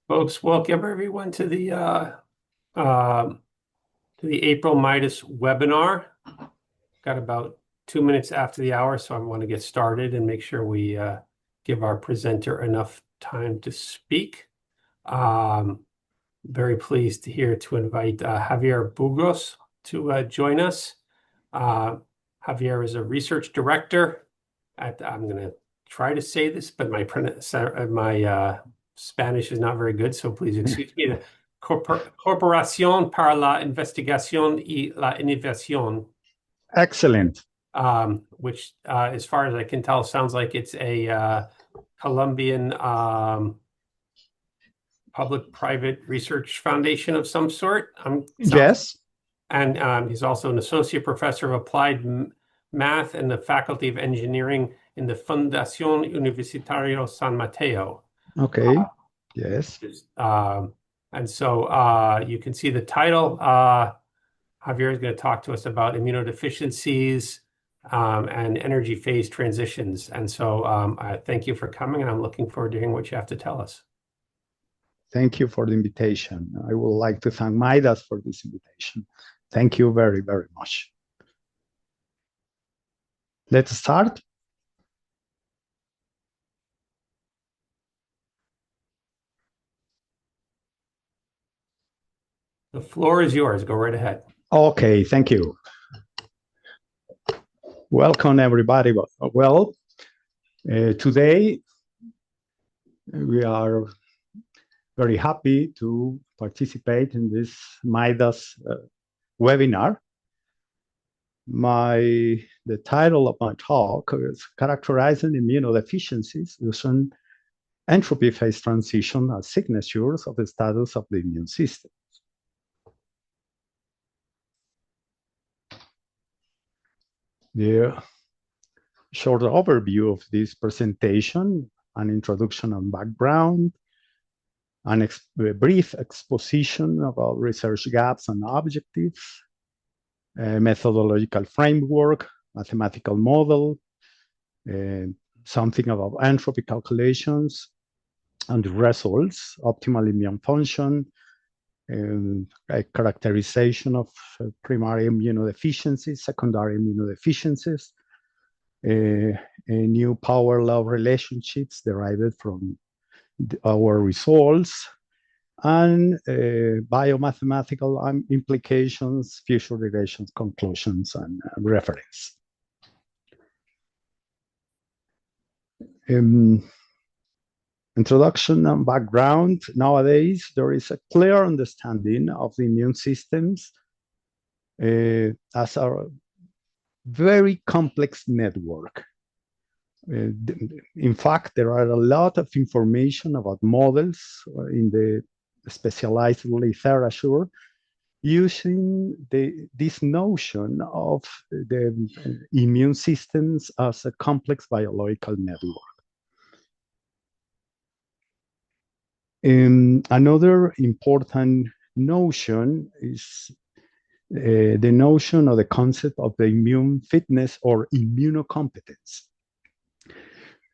Folks, welcome everyone to the April MIDAS webinar. Got about 2 minutes after the hour, so I want to get started and make sure we give our presenter enough time to speak. Very pleased to invite Javier Burgos to join us. Javier is a research director at, I'm going to try to say this, but my Spanish is not very good, so please excuse me. The Corporación para la Investigación y la Innovación, Excellent. which, as far as I can tell, sounds like it's a Colombian public-private research foundation of some sort. Yes. And he's also an associate professor of applied math in the Faculty of Engineering in the Fundación Universitario San Mateo. Okay. Yes. And so you can see the title. Javier is going to talk to us about immunodeficiencies and energy phase transitions. And so I thank you for coming, and I'm looking forward to hearing what you have to tell us. Thank you for the invitation. I would like to thank MIDAS for this invitation. Thank you very, very much. Let's start. The floor is yours. Go right ahead. Okay, thank you. Welcome, everybody. Well, today we are very happy to participate in this MIDAS webinar. The title of my talk is Characterizing Immunodeficiencies using Entropy Phase Transition as Signatures of the Status of the Immune System. The short overview of this presentation, an introduction and background, a brief exposition about research gaps and objectives, a methodological framework, mathematical model, something about entropy calculations and the results, optimal immune function, a characterization of primary immunodeficiencies, secondary immunodeficiencies, a new power law relationships derived from our results, and biomathematical implications, future relations, conclusions, and reference. Introduction and background. Nowadays, there is a clear understanding of the immune systems as a very complex network. In fact, there are a lot of information about models in the specialized literature using this notion of the immune systems as a complex biological network. Another important notion is the notion of the concept of the immune fitness or immunocompetence.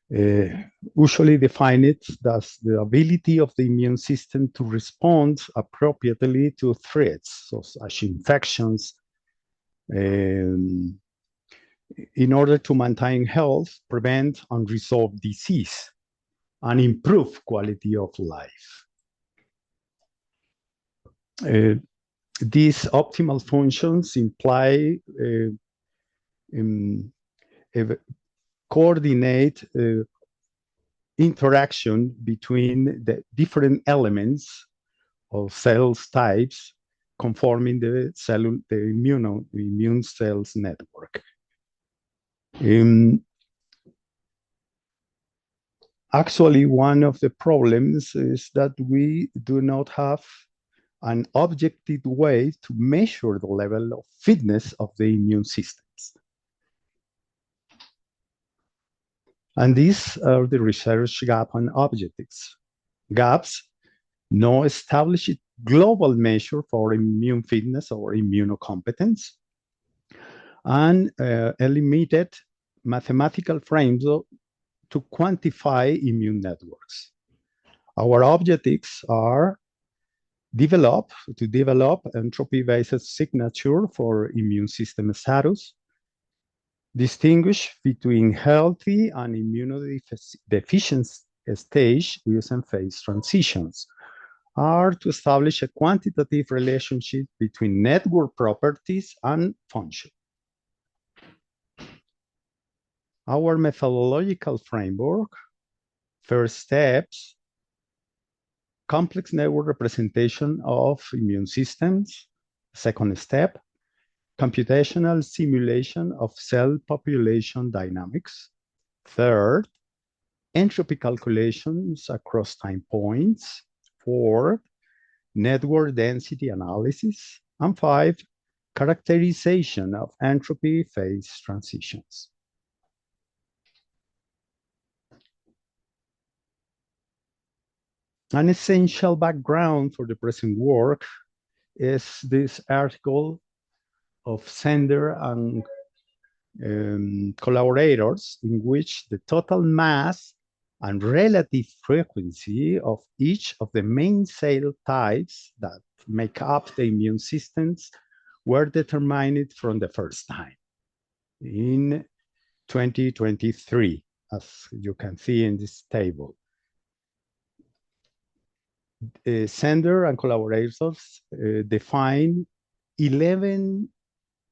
Usually define it as the ability of the immune system to respond appropriately to threats, such as infections, in order to maintain health, prevent and resolve disease, and improve quality of life. These optimal functions imply a coordinate interaction between the different elements of cells types conforming the immune cells network. Actually, one of the problems is that we do not have an objective way to measure the level of fitness of the immune systems. And these are the research gap and objectives. Gaps: no established global measure for immune fitness or immunocompetence, and a limited mathematical framework to quantify immune networks. Our objectives are to develop entropy-based signature for immune system status, distinguish between healthy and immunodeficient stage using phase transitions, are to establish a quantitative relationship between network properties and function. Our methodological framework, first steps, complex network representation of immune systems. Second step, computational simulation of cell population dynamics. Third, entropy calculations across time points. Fourth, network density analysis. And five, characterization of entropy phase transitions. An essential background for the present work is this article of Sender and collaborators, in which the total mass and relative frequency of each of the main cell types that make up the immune systems were determined from the first time in 2023, as you can see in this table. Sender and collaborators define 11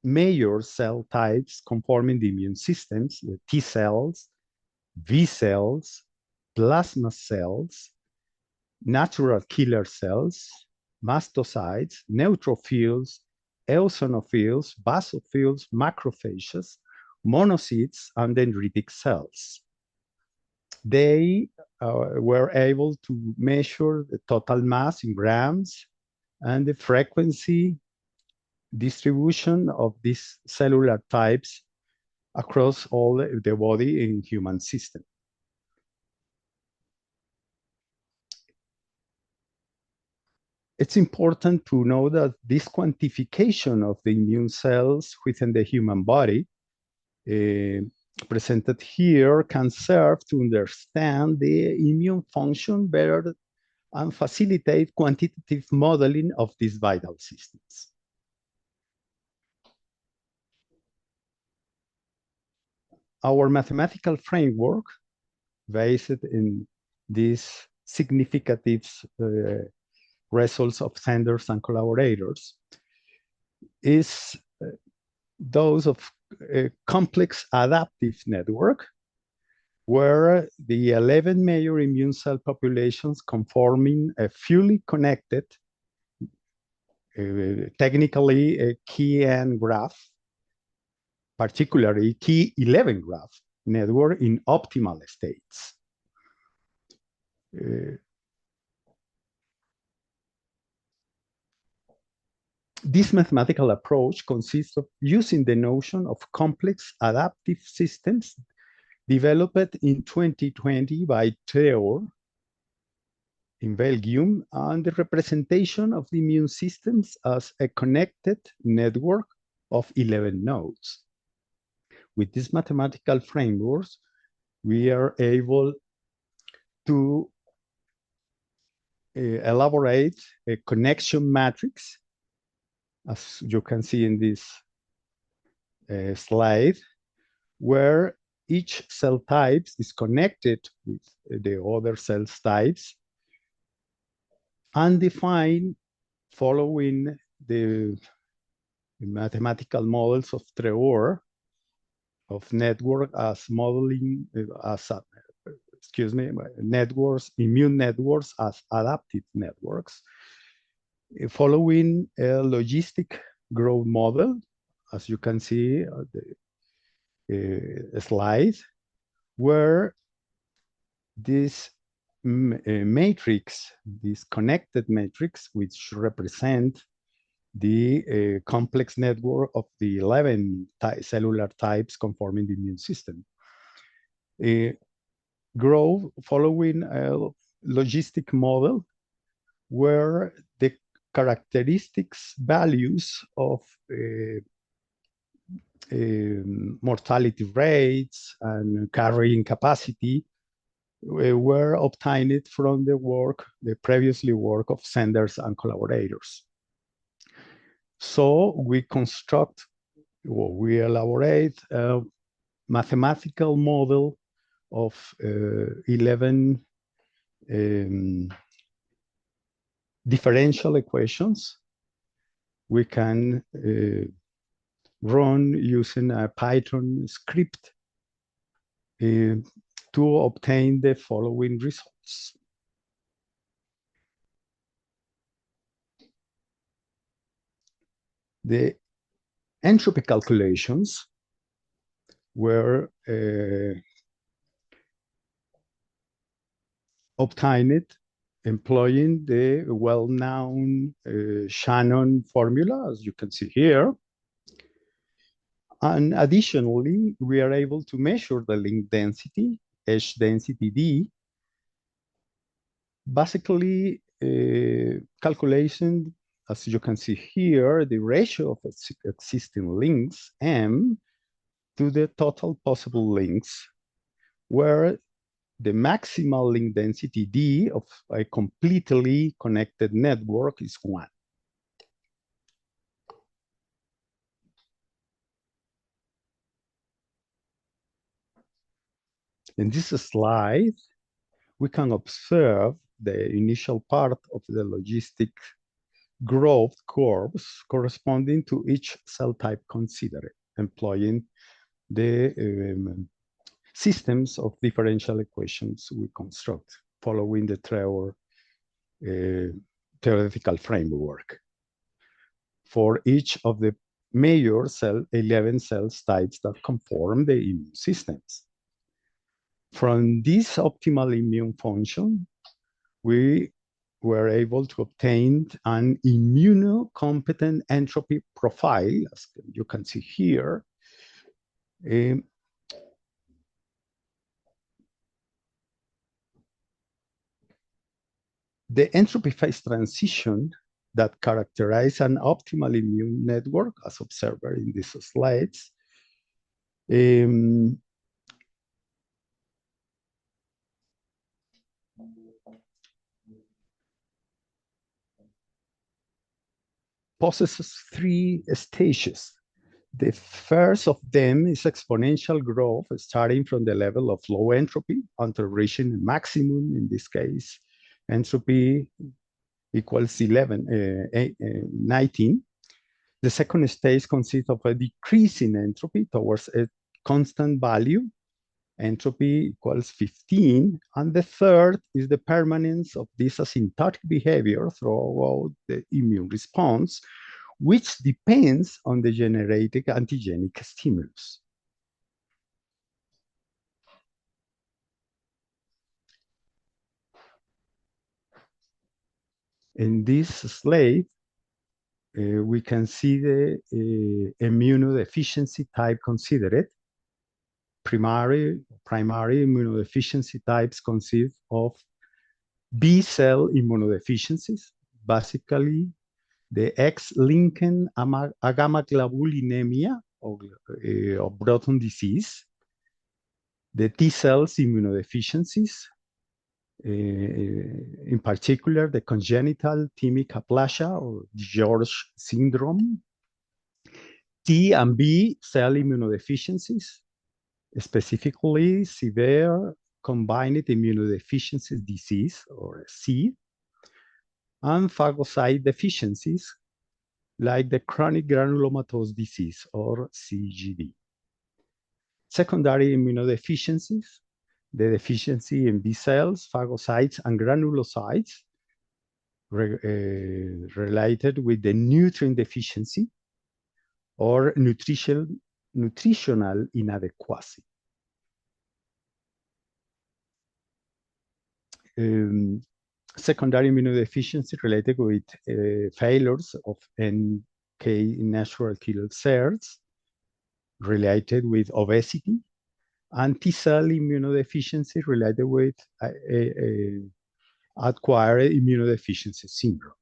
major cell types conforming the immune systems: the T cells, B cells, plasma cells, natural killer cells, mastocytes, neutrophils, eosinophils, basophils, macrophages, monocytes, and dendritic cells. They were able to measure the total mass in grams and the frequency distribution of these cellular types across all the body in human system. It's important to know that this quantification of the immune cells within the human body presented here can serve to understand the immune function better and facilitate quantitative modeling of these vital systems. Our mathematical framework, based in these significant results of Sanders and collaborators, is those of a complex adaptive network where the 11 major immune cell populations conforming a fully connected, technically a key-n graph, particularly key-11 graph network in optimal states. This mathematical approach consists of using the notion of complex adaptive systems developed in 2020 by Theor in Belgium, and the representation of the immune systems as a connected network of 11 nodes. With these mathematical frameworks, we are able to elaborate a connection matrix, as you can see in this slide, where each cell type is connected with the other cell types and define following the mathematical models of Trevor of network as modeling networks, immune networks as adaptive networks, following a logistic growth model, as you can see the slide, where this matrix, this connected matrix, which represent the complex network of the 11 cellular types conforming the immune system, grow following a logistic model where the characteristics values of mortality rates and carrying capacity were obtained from the previously work of Sanders and collaborators. So we elaborate a mathematical model of 11 differential equations. We can run using a Python script to obtain the following results. The entropy calculations were obtained employing the well-known Shannon formula, as you can see here. And additionally, we are able to measure the link density, H density D, basically calculation, as you can see here, the ratio of existing links, M, to the total possible links, where the maximal link density D of a completely connected network is 1. In this slide, we can observe the initial part of the logistic growth curves corresponding to each cell type considered, employing the systems of differential equations we construct following the Trevor theoretical framework for each of the major 11 cell types that conform the immune systems. From this optimal immune function, we were able to obtain an immunocompetent entropy profile, as you can see here. The entropy phase transition that characterize an optimal immune network, as observed in these slides, possesses 3 stages. The first of them is exponential growth, starting from the level of low entropy until reaching maximum, in this case, entropy equals 19. The second stage consists of a decrease in entropy towards a constant value, entropy equals 15. And the third is the permanence of this asymptotic behavior throughout the immune response, which depends on the generated antigenic stimulus. In this slide, we can see the immunodeficiency type considered. Primary immunodeficiency types consist of B cell immunodeficiencies, basically the X-linked agammaglobulinemia of Broughton disease, the T cells immunodeficiencies, in particular the congenital thymic aplasia or George syndrome, T and B cell immunodeficiencies, specifically severe combined immunodeficiency disease or C, and phagocyte deficiencies like the chronic granulomatous disease or CGD. Secondary immunodeficiencies, the deficiency in B cells, phagocytes, and granulocytes related with the nutrient deficiency or nutritional inadequacy. Secondary immunodeficiency related with failures of NK natural killer cells related with obesity, and T-cell immunodeficiency related with acquired immunodeficiency syndrome.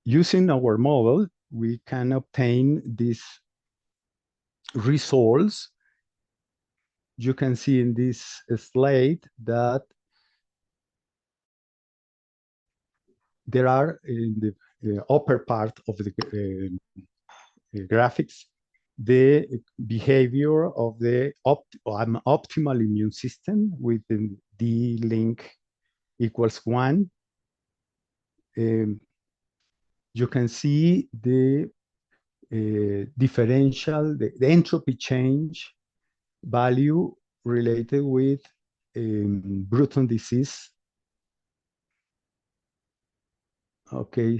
Using our model, we can obtain this results, you can see in this slide that there are in the upper part of the graphics the behavior of the optimal immune system with the D link equals 1. You can see the differential, the entropy change value related with Bruton disease. Okay.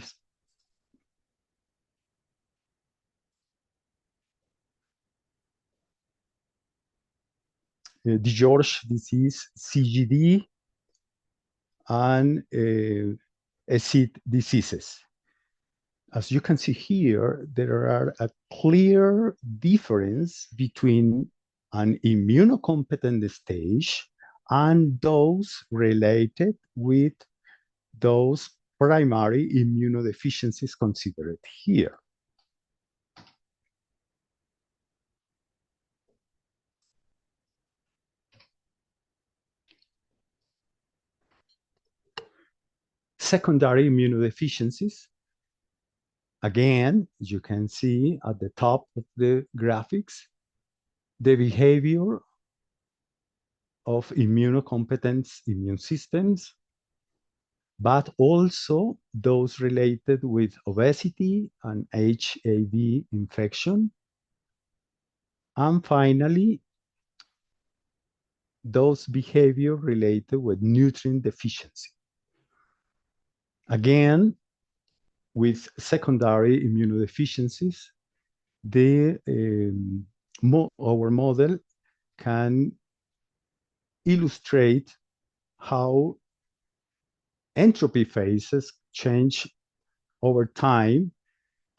DiGeorge disease, CGD, and SID diseases. As you can see here, there are a clear difference between an immunocompetent stage and those related with those primary immunodeficiencies considered here. Secondary immunodeficiencies. Again, you can see at the top of the graphics, the behavior of immunocompetent immune systems, but also those related with obesity and HIV infection. And finally, those behavior related with nutrient deficiency. Again, with secondary immunodeficiencies, our model can illustrate how entropy phases change over time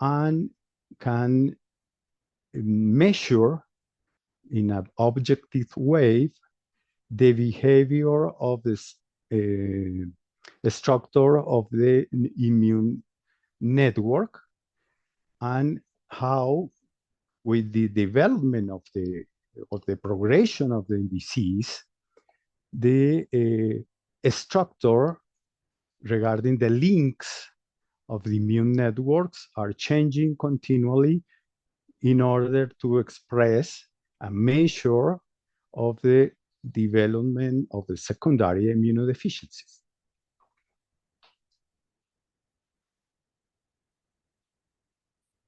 and can measure in an objective way the behavior of this structure of the immune network and how with the development of the progression of the disease, the structure regarding the links of the immune networks are changing continually in order to express a measure of the development of the secondary immunodeficiencies.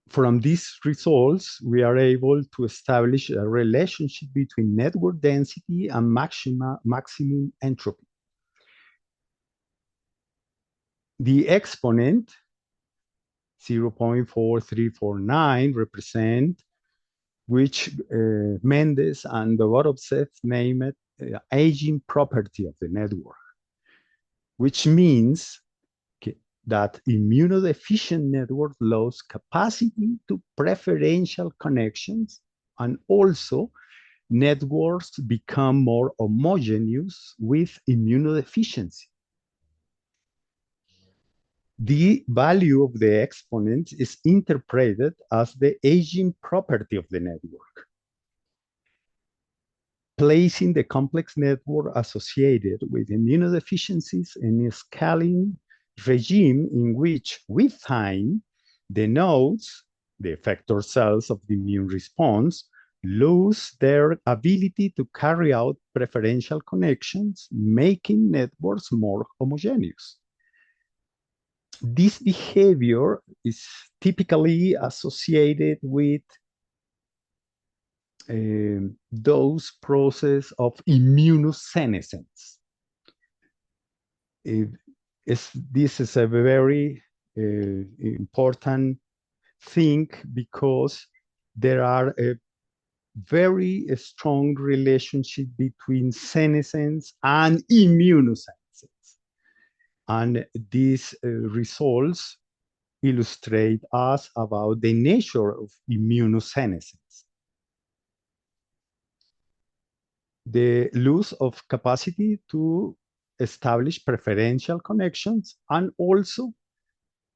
From these results, we are able to establish a relationship between network density and maximum entropy. The exponent 0.4349 represent which Mendes and Borovtsev named aging property of the network, which means that immunodeficient network lose capacity to preferential connections, and also networks become more homogeneous with immunodeficiency. The value of the exponent is interpreted as the aging property of the network, placing the complex network associated with immunodeficiencies in a scaling regime in which, with time, the nodes, the effector cells of the immune response, lose their ability to carry out preferential connections, making networks more homogeneous. This behavior is typically associated with those processes of immunosenescence. This is a very important thing because there are a very strong relationship between senescence and immunosenescence. And these results illustrate us about the nature of immunosenescence. The loss of capacity to establish preferential connections, and also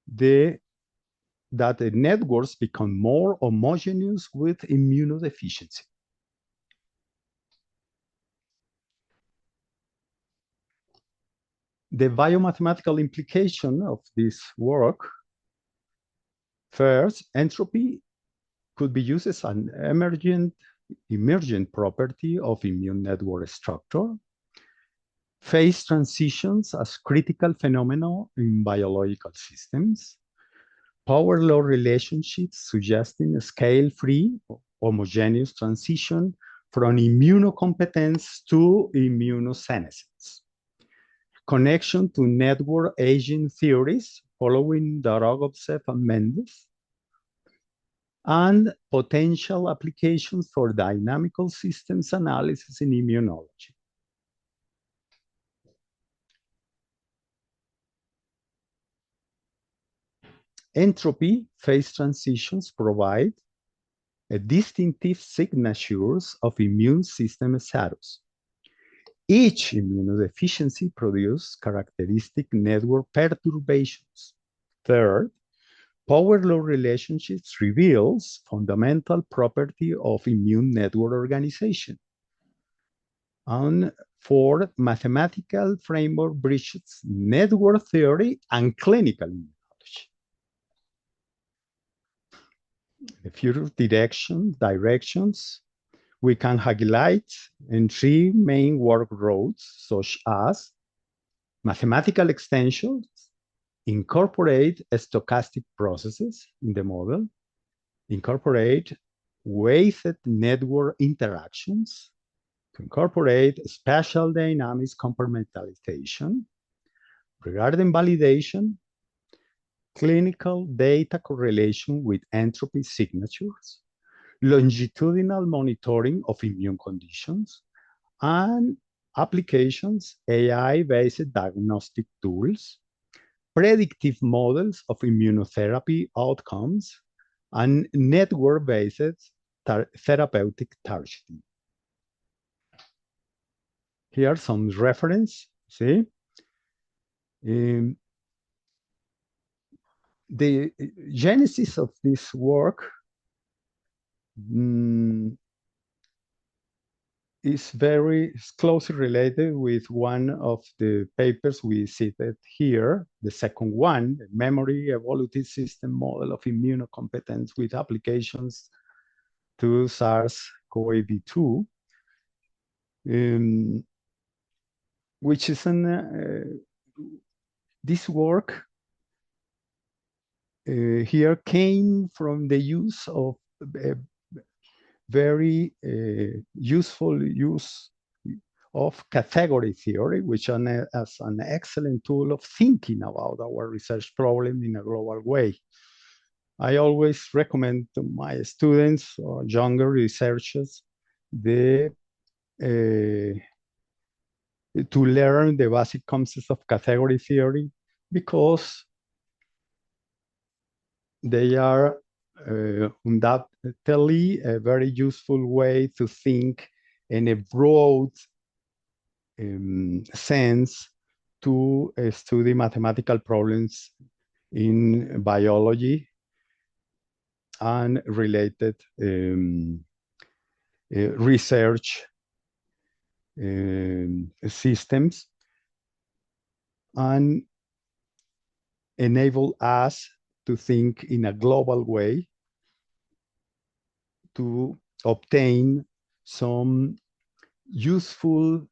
the that the networks become more homogeneous with immunodeficiency. The biomathematical implication of this work, first, entropy could be used as an emergent property of immune network structure, phase transitions as critical phenomena in biological systems, power law relationships suggesting a scale-free, homogeneous transition from immunocompetence to immunosenescence. Connection to network aging theories following Dorogovtsev and Mendes, and potential applications for dynamical systems analysis in immunology. Entropy phase transitions provide a distinctive signatures of immune system status. Each immunodeficiency produces characteristic network perturbations. Third, power law relationships reveals fundamental property of immune network organization. And fourth, mathematical framework bridges network theory and clinical immunology. The future directions we can highlight in three main work roads, such as mathematical extensions, incorporate stochastic processes in the model, incorporate weighted network interactions, to incorporate spatial dynamics compartmentalization. Regarding validation, clinical data correlation with entropy signatures, longitudinal monitoring of immune conditions, and applications, AI-based diagnostic tools, predictive models of immunotherapy outcomes, and network-based therapeutic targeting. Here are some reference, see? The genesis of this work is very closely related with one of the papers we cited here, the second one, the memory evolutive system model of immunocompetence with applications to SARS-CoV-2, which is this work here came from the use of very useful use of category theory, which is an excellent tool of thinking about our research problem in a global way. I always recommend to my students or younger researchers to learn the basic concepts of category theory, because they are undoubtedly a very useful way to think in a broad sense to study mathematical problems in biology and related research systems, and enable us to think in a global way to obtain some useful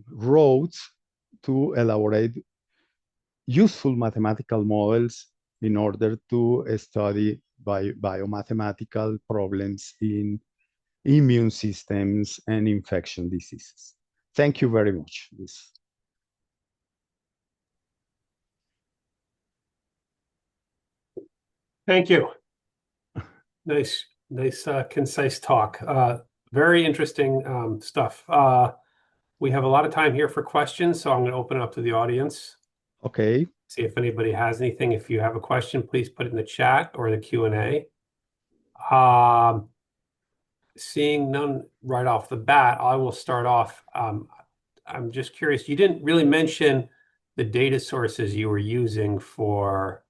roads to elaborate useful mathematical models in order to study biomathematical problems in immune systems and infection diseases. Thank you very much. Thank you. Nice, concise talk. Very interesting stuff. We have a lot of time here for questions, so I'm going to open it up to the audience. Okay. See if anybody has anything. If you have a question, please put it in the chat or the Q&A. Seeing none right off the bat, I will start off. I'm just curious, you didn't really mention the data sources you were using for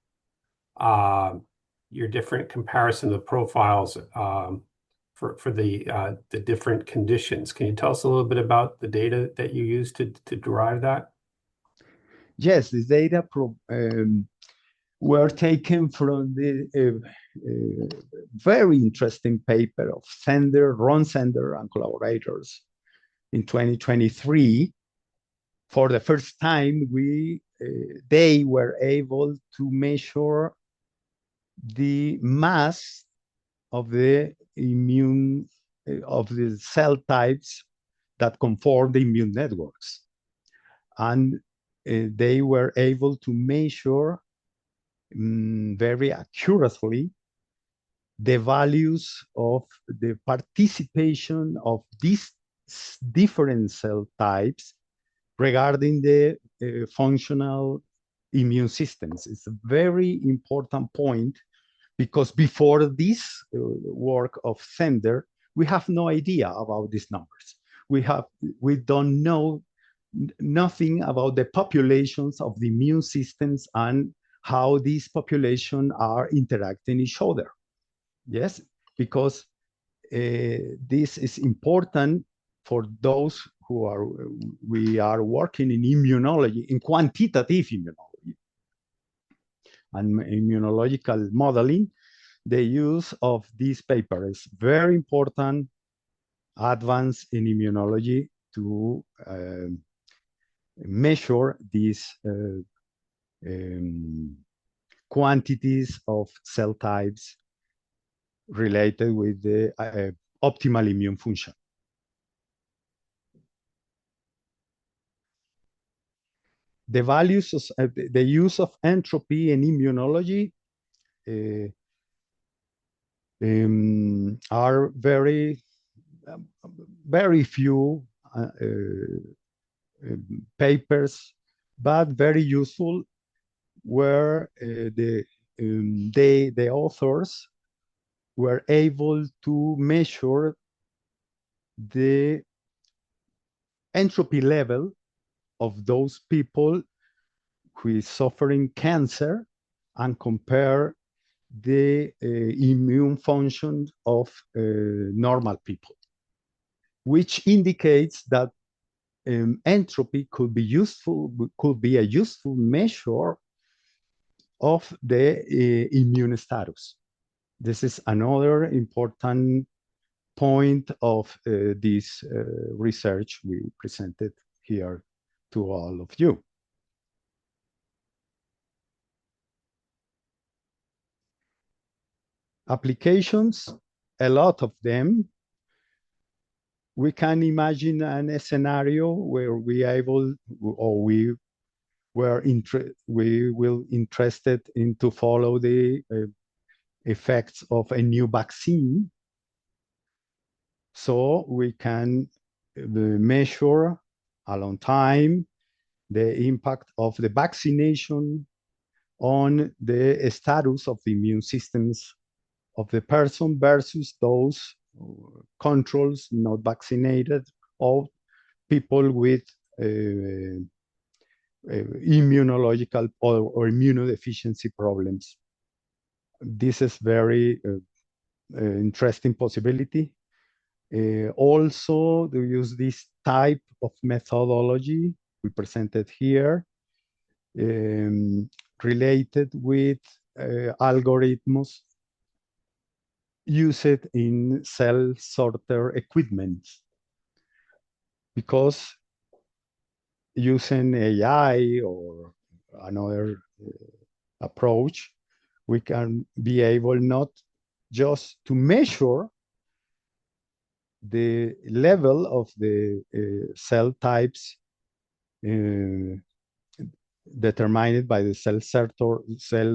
your different comparison of profiles for the different conditions. Can you tell us a little bit about the data that you used to derive that? Yes, this data were taken from the very interesting paper of Ron Sender and collaborators in 2023. For the first time, they were able to measure the mass of the of the cell types that conform the immune networks. And they were able to measure very accurately the values of the participation of these different cell types regarding the functional immune systems. It's a very important point because before this work of Sender, we have no idea about these numbers. We don't know nothing about the populations of the immune systems and how these populations are interacting each other. Yes, because this is important for those we are working in immunology, in quantitative immunology and immunological modeling. The use of this paper is very important advance in immunology to measure these quantities of cell types related with the optimal immune function. The values of the use of entropy in immunology are very few papers, but very useful, where the authors were able to measure the entropy level of those people who is suffering cancer and compare the immune function of normal people, which indicates that entropy could be a useful measure of the immune status. This is another important point of this research we presented here to all of you. Applications, a lot of them. We can imagine a scenario where we will interested in to follow the effects of a new vaccine. So we can measure a long time the impact of the vaccination on the status of the immune systems of the person versus those controls not vaccinated, or people with immunological or immunodeficiency problems. This is very interesting possibility. Also, to use this type of methodology we presented here, related with algorithms used in cell sorter equipment, because using AI or another approach, we can be able not just to measure the level of the cell types determined by the cell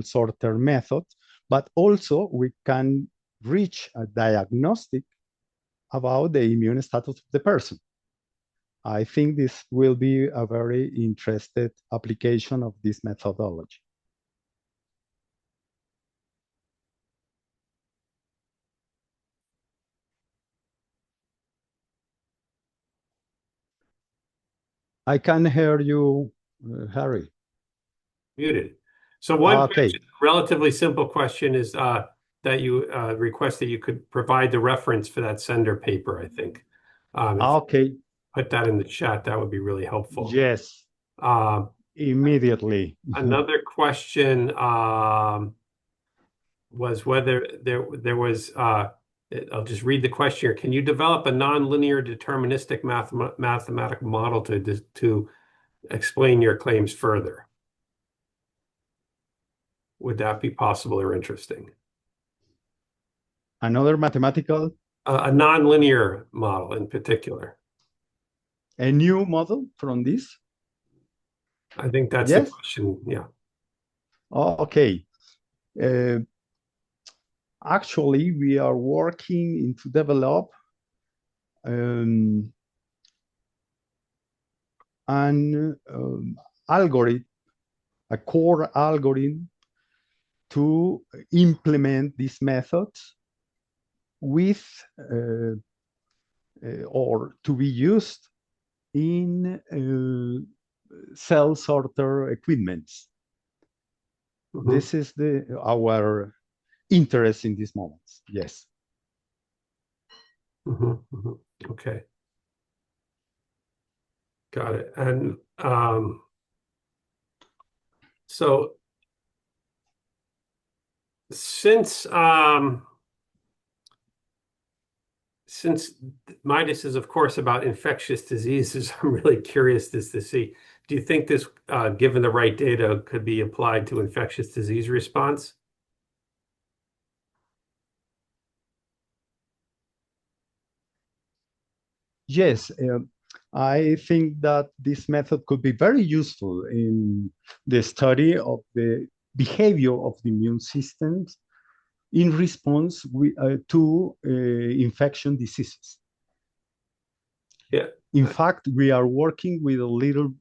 sorter method, but also we can reach a diagnostic about the immune status of the person. I think this will be a very interesting application of this methodology. I can hear you, Harry. Muted. So one Okay. question, relatively simple question is that you request that you could provide the reference for that sender paper, I think. If you Okay. put that in the chat, that would be really helpful. Yes. Um, Immediately. Another question was whether there was I'll just read the question here. Can you develop a nonlinear deterministic mathematical model to explain your claims further? Would that be possible or interesting? Another mathematical, A nonlinear model in particular. a new model from this? I think that's the Yes. question. Yeah. Okay. Uh, Actually, we are working in to develop um, an algorithm, a core algorithm to implement these methods with or to be used in cell sorter equipments. Hmm. This is our interest in these moments. Yes. Hmm. Hmm. Okay. Got it. And so since since MIDAS is of course about infectious diseases, I'm really curious to see, do you think this, given the right data, could be applied to infectious disease response? Yes, I think that this method could be very useful in the study of the behavior of the immune systems in response to infection diseases. Yeah. In fact, we are working with a little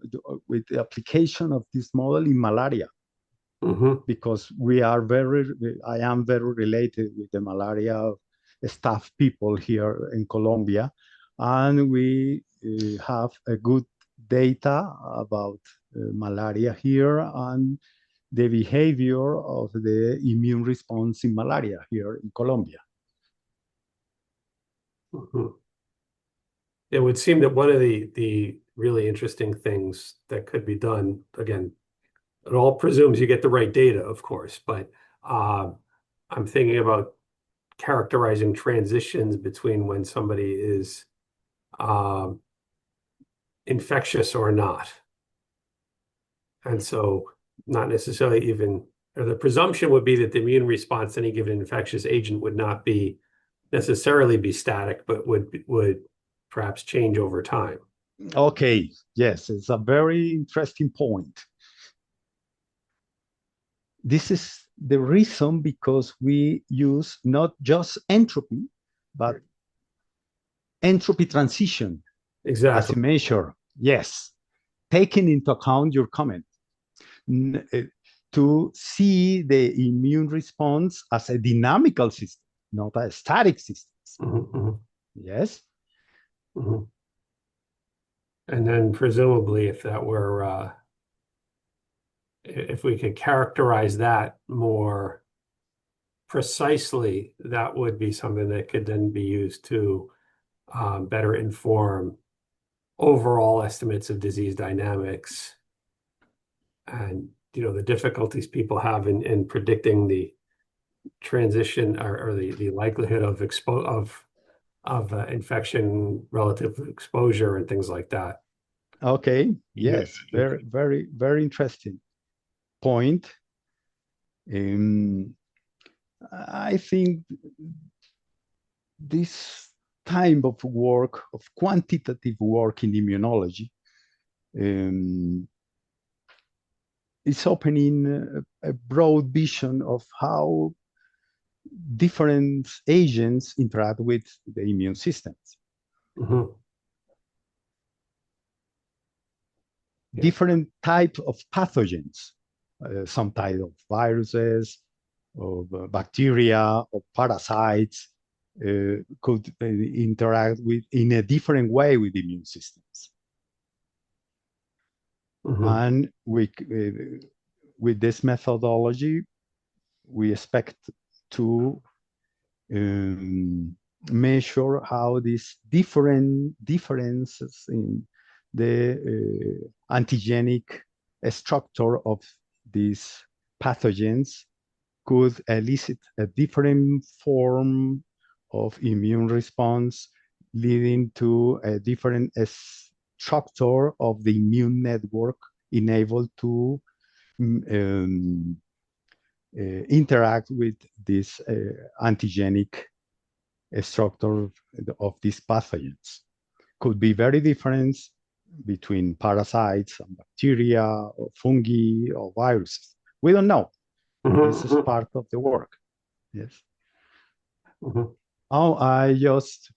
with the application of this model in malaria Hmm. because we are very, I am very related with the malaria staff people here in Colombia, and we have a good data about malaria here and the behavior of the immune response in malaria here in Colombia. Hmm. It would seem that one of the really interesting things that could be done, again, it all presumes you get the right data, of course, but uh, I'm thinking about characterizing transitions between when somebody is um, infectious or not. And so not necessarily even, or the presumption would be that the immune response to any given infectious agent would not be necessarily be static, but would perhaps change over time. Okay, yes, it's a very interesting point. This is the reason because we use not just entropy, but entropy transition as Exactly. a measure. Yes, taking into account your comment to see the immune response as a dynamical system, not a static system. Mhm, mhm, Yes. mhm. And then presumably if that were if we could characterize that more precisely, that would be something that could then be used to better inform overall estimates of disease dynamics and the difficulties people have in predicting the transition or the likelihood of infection relative to exposure and things like that. Okay. Yes. Very, very, very interesting point. Um, I think this type of work, of quantitative work in immunology, um, is opening a broad vision of how different agents interact with the immune systems. Mhm. Yeah. Different types of pathogens, some type of viruses, of bacteria, of parasites, could interact with in a different way with immune systems. Mhm. And with this methodology, we expect to um, measure how these different differences in the antigenic structure of these pathogens could elicit a different form of immune response, leading to a different structure of the immune network enabled to um, interact with this antigenic structure of these pathogens. Could be very different between parasites and bacteria or fungi or viruses. We don't know. This is Mhm. part of the work. Yes. Mhm. Oh, I just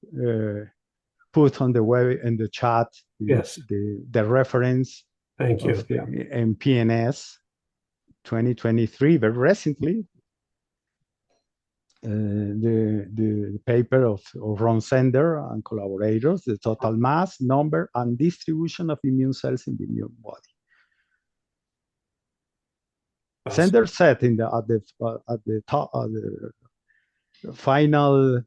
put on the web in the chat Yes. the reference Thank of you. the Yeah. MPNS 2023, very recently, the paper of Ron Sender and collaborators, the total mass, number, and distribution of immune cells in the immune body. That's- Sender said at the top, at the final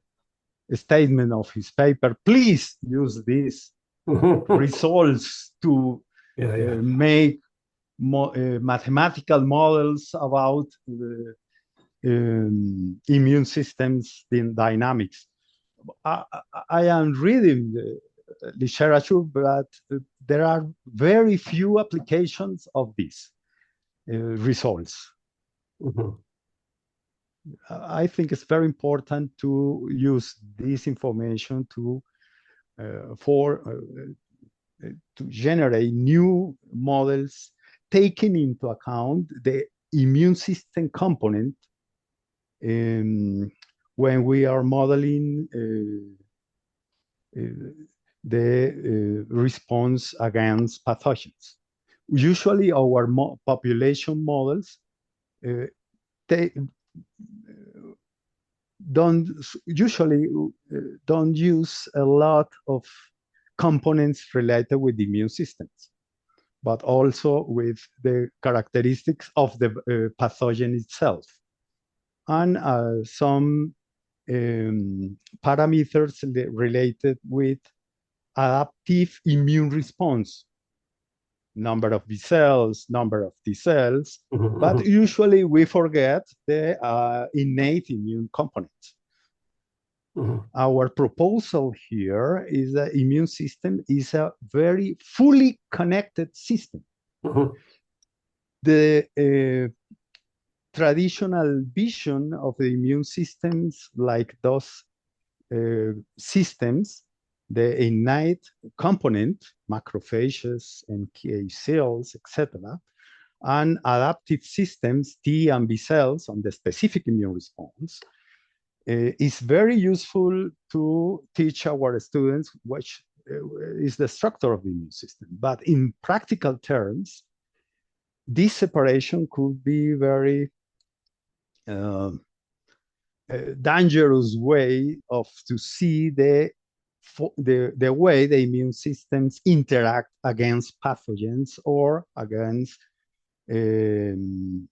statement of his paper, please use these results to Yeah. Yeah. make mathematical models about the immune systems dynamics. I, I am reading the literature, but there are very few applications of these results. Mhm. I think it's very important to use this information to generate new models, taking into account the immune system component when we are modeling the response against pathogens. Usually, our population models uh, they don't usually don't use a lot of components related with the immune systems, but also with the characteristics of the pathogen itself and some parameters related with adaptive immune response, number of B cells, number of T cells, Mhm. but Mhm. usually we forget the innate immune components. Mhm. Our proposal here is that immune system is a very fully connected system. Mhm. The traditional vision of the immune systems, like those systems, the innate component, macrophages, NK cells, etc., and adaptive systems, T and B cells, on the specific immune response, is very useful to teach our students which is the structure of the immune system. But in practical terms, this separation could be very uh, dangerous way of to see the way the immune systems interact against pathogens or against um,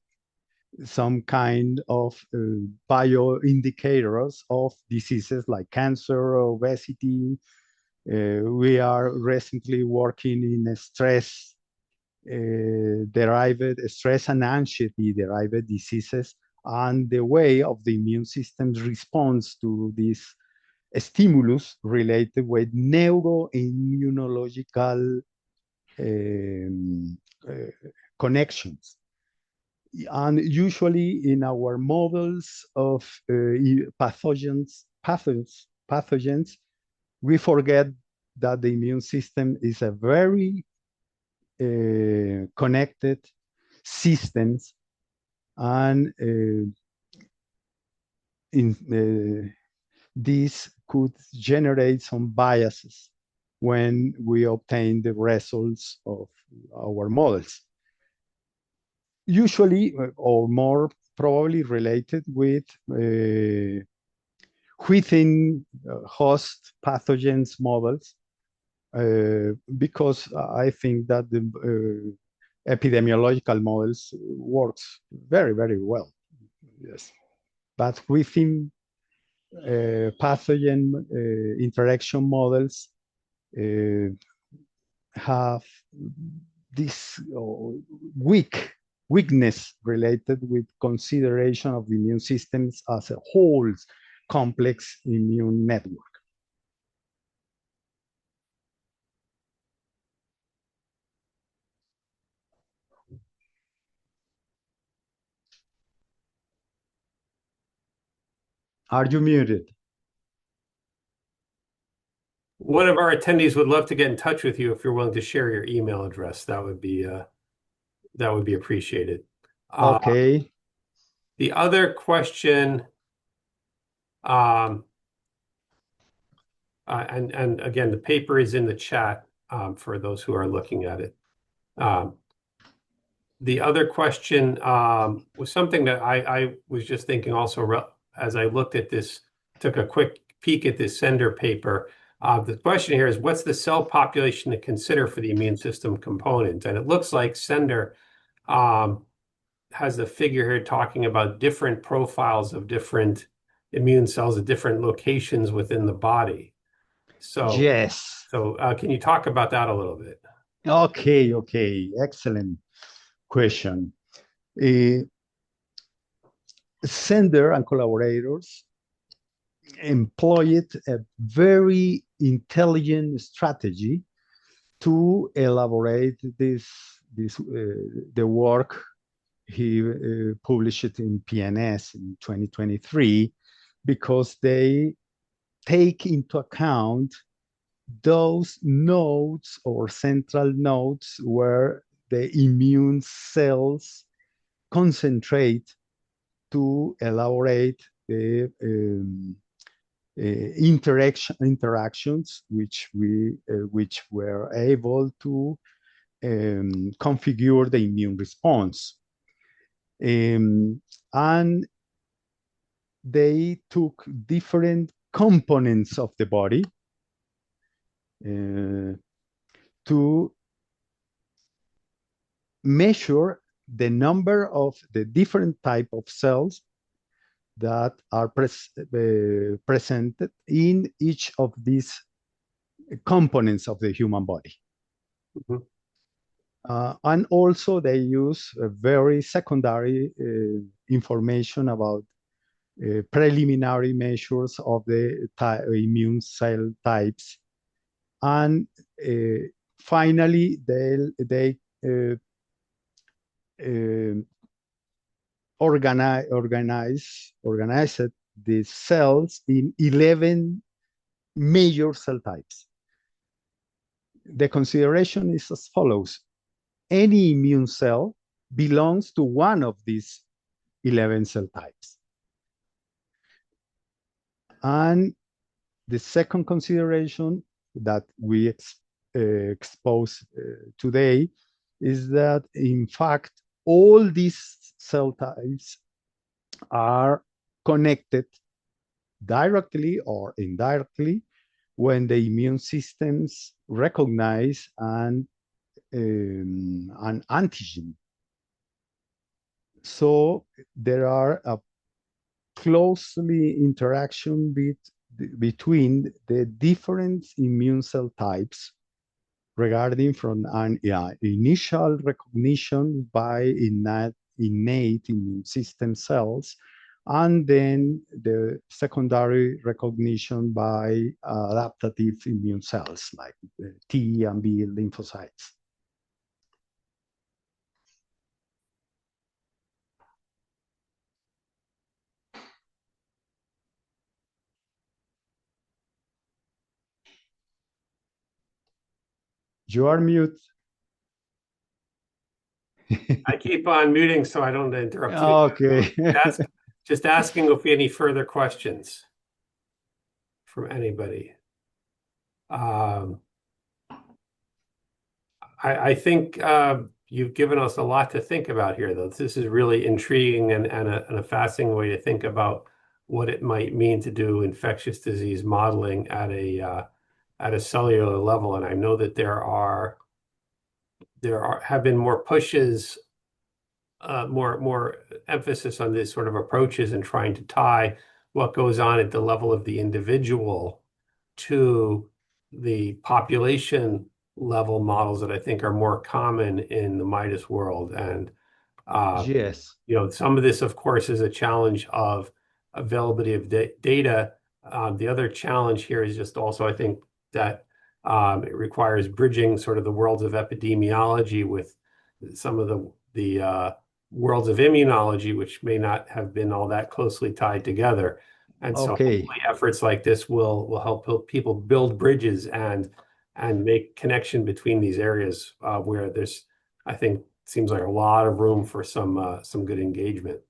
some kind of bioindicators of diseases like cancer, obesity. We are recently working in a stress and anxiety derived diseases and the way of the immune system responds to this stimulus related with neuroimmunological um, uh, connections. And usually in our models of pathogens, we forget that the immune system is a very connected systems and this could generate some biases when we obtain the results of our models. Usually, or more probably related with within host pathogens models, because I think that epidemiological models works very, very well. Yes. But within pathogen interaction models uh, have this weakness related with consideration of the immune systems as a whole complex immune network. Are you muted? One of our attendees would love to get in touch with you if you're willing to share your email address. That would be appreciated. Okay. The other question, um, and again, the paper is in the chat for those who are looking at it. The other question was something that I was just thinking also as I looked at this, took a quick peek at this Sender paper. The question here is, what's the cell population to consider for the immune system component? And it looks like Sender has the figure here talking about different profiles of different immune cells at different locations within the body. Yes. So can you talk about that a little bit? Okay. Excellent question. Sender and collaborators employed a very intelligent strategy to elaborate the work he published in PNS in 2023, because they take into account those nodes or central nodes where the immune cells concentrate to elaborate the interactions which were able to configure the immune response. And they took different components of the body to measure the number of the different type of cells that are presented in each of these components of the human body. Mhm. And also they use very secondary information about preliminary measures of the immune cell types. And finally, they organized the cells in 11 major cell types. The consideration is as follows. Any immune cell belongs to one of these 11 cell types. And the second consideration that we expose today is that, in fact, all these cell types are connected directly or indirectly when the immune systems recognize an antigen. So there are a closely interaction between the different immune cell types, regarding from an initial recognition by innate immune system cells, and then the secondary recognition by adaptive immune cells like T and B lymphocytes. You are mute. I keep on muting so I don't interrupt you. Okay. Just asking if we have any further questions from anybody. I think you've given us a lot to think about here, though. This is really intriguing and a fascinating way to think about what it might mean to do infectious disease modeling at a cellular level. And I know that there are have been more pushes, more emphasis on this sort of approaches and trying to tie what goes on at the level of the individual to the population level models that I think are more common in the Midas world. And uh, Yes. some of this, of course, is a challenge of availability of data. The other challenge here is just also, I think, that it requires bridging sort of the worlds of epidemiology with some of the worlds of immunology, which may not have been all that closely tied together. And so Okay. hopefully efforts like this will help people build bridges and make connection between these areas where there's, I think, seems like a lot of room for some good engagement.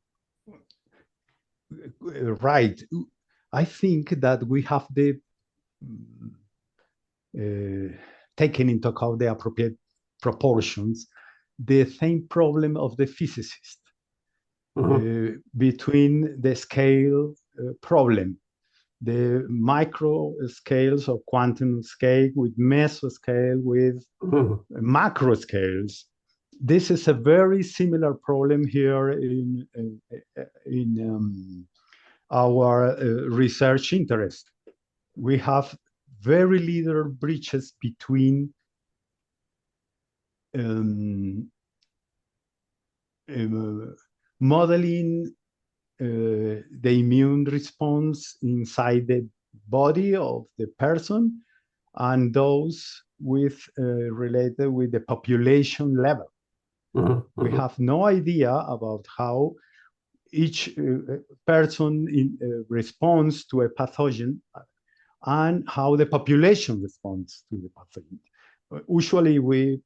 Right. I think that we have the taken into account the appropriate proportions, the same problem of the physicist Mhm, between the scale problem, the micro scales of quantum scale with mesoscale with mhm, macro scales. This is a very similar problem here in our research interest. We have very little bridges between um, modeling the immune response inside the body of the person and those with related with the population level. mhm, We mhm, have no idea about how each person responds to a pathogen and how the population responds to the pathogen. Usually we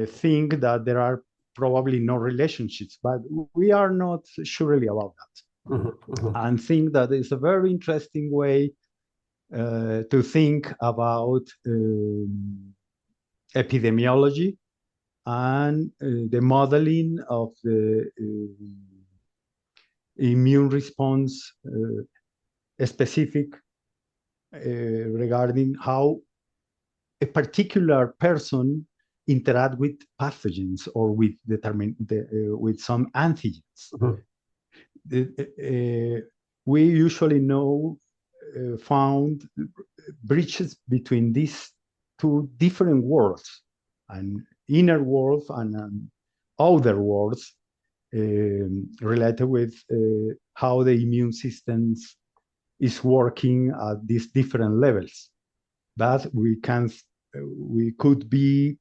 think that there are probably no relationships, but we are not surely about that. mhm, mhm, And think that it's a very interesting way to think about epidemiology and the modeling of the immune response specific regarding how a particular person interact with pathogens or with with some antigens. mhm, We usually know found bridges between these two different worlds, an inner world and an outer worlds related with how the immune systems is working at these different levels. That we could be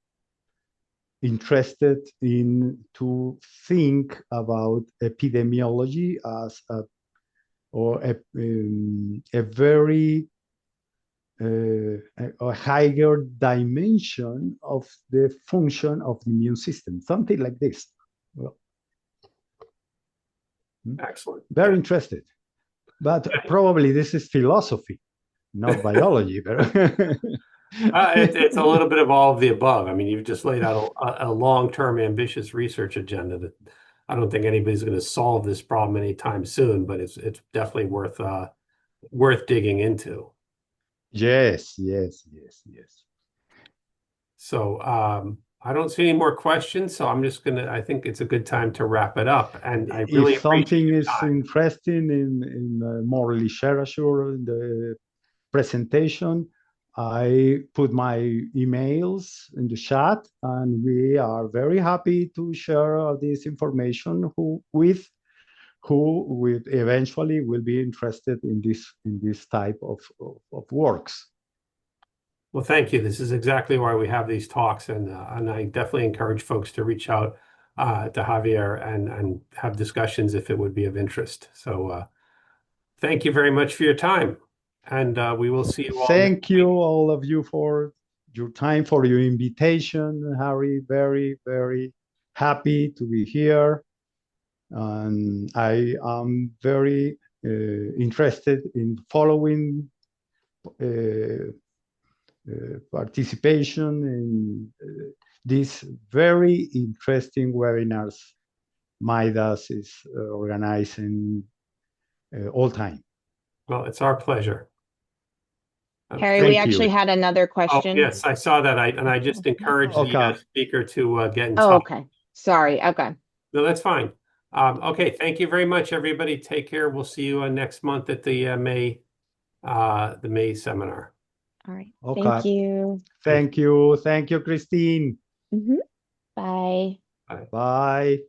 interested in to think about epidemiology as a very a higher dimension of the function of the immune system, something like this. Well, excellent. very interested, but probably this is philosophy, not biology. But It's a little bit of all of the above. I mean, you've just laid out a long-term ambitious research agenda that I don't think anybody's going to solve this problem anytime soon, but it's definitely worth digging into. yes, yes, yes, yes. So I don't see any more questions, so I think it's a good time to wrap it up. And I really If appreciate something your is time. interesting in more literature in the presentation, I put my emails in the chat, and we are very happy to share this information who will eventually will be interested in this type of works. Well, thank you. This is exactly why we have these talks, and I definitely encourage folks to reach out to Javier and have discussions if it would be of interest. So thank you very much for your time, and we will see you all next Thank you, week. all of you, for your time, for your invitation, Harry. Very, very happy to be here. And I am very interested in following participation in these very interesting webinars MIDAS is organizing all time. Well, it's our pleasure. Harry, we Thank actually you. had another Oh, question. yes, I saw that. I just encouraged the Okay. speaker to get in Oh, touch. okay. Sorry. Okay. No, that's fine. Okay, thank you very much, everybody. Take care. We'll see you next month at the May seminar. All right. Okay. Thank you. Thank you. Thank you, Christine. Mhm. Bye. Bye. Bye.